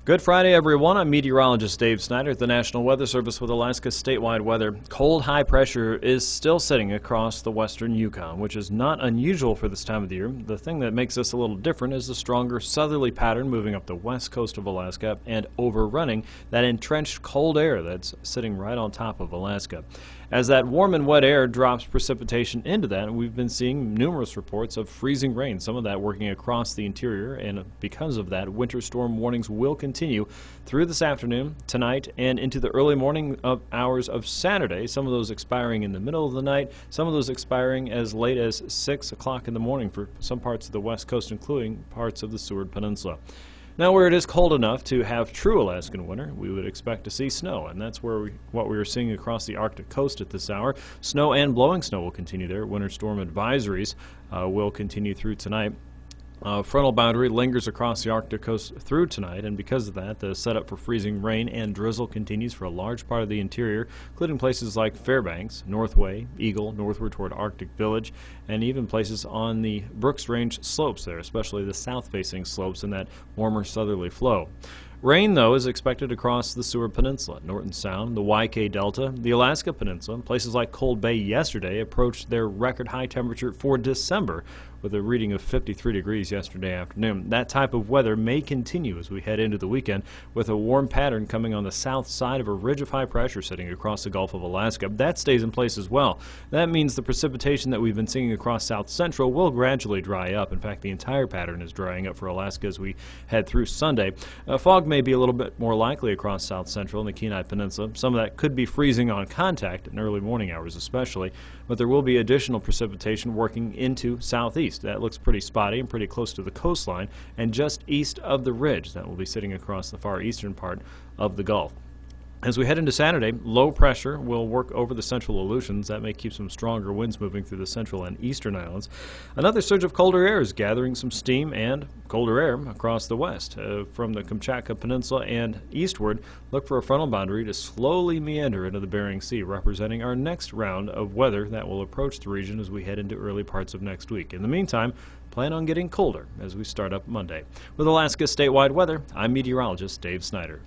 Good Friday, everyone. I'm meteorologist Dave Snyder at the National Weather Service with Alaska's statewide weather. Cold high pressure is still sitting across the western Yukon, which is not unusual for this time of the year. The thing that makes this a little different is the stronger southerly pattern moving up the west coast of Alaska and overrunning that entrenched cold air that's sitting right on top of Alaska. As that warm and wet air drops precipitation into that, we've been seeing numerous reports of freezing rain, some of that working across the interior, and because of that, winter storm warnings will continue through this afternoon, tonight, and into the early morning hours of Saturday, some of those expiring in the middle of the night, some of those expiring as late as 6 o'clock in the morning for some parts of the west coast, including parts of the Seward Peninsula. Now, where it is cold enough to have true Alaskan winter, we would expect to see snow, and that's what we are seeing across the Arctic coast at this hour. Snow and blowing snow will continue there. Winter storm advisories will continue through tonight. Frontal boundary lingers across the Arctic coast through tonight, and because of that, the setup for freezing rain and drizzle continues for a large part of the interior, including places like Fairbanks, Northway, Eagle, northward toward Arctic Village, and even places on the Brooks Range slopes there, especially the south-facing slopes in that warmer southerly flow. Rain, though, is expected across the Seward Peninsula, Norton Sound, the YK Delta, the Alaska Peninsula. Places like Cold Bay yesterday approached their record high temperature for December, with a reading of 53 degrees yesterday afternoon. That type of weather may continue as we head into the weekend, with a warm pattern coming on the south side of a ridge of high pressure sitting across the Gulf of Alaska. That stays in place as well. That means the precipitation that we've been seeing across south central will gradually dry up. In fact, the entire pattern is drying up for Alaska as we head through Sunday. Fog may be a little bit more likely across south central and the Kenai Peninsula. Some of that could be freezing on contact in early morning hours especially, but there will be additional precipitation working into southeast. That looks pretty spotty and pretty close to the coastline and just east of the ridge that will be sitting across the far eastern part of the Gulf. As we head into Saturday, low pressure will work over the central Aleutians. That may keep some stronger winds moving through the central and eastern islands. Another surge of colder air is gathering some steam and colder air across the west. From the Kamchatka Peninsula and eastward, look for a frontal boundary to slowly meander into the Bering Sea, representing our next round of weather that will approach the region as we head into early parts of next week. In the meantime, plan on getting colder as we start up Monday. With Alaska's statewide weather, I'm meteorologist Dave Snyder.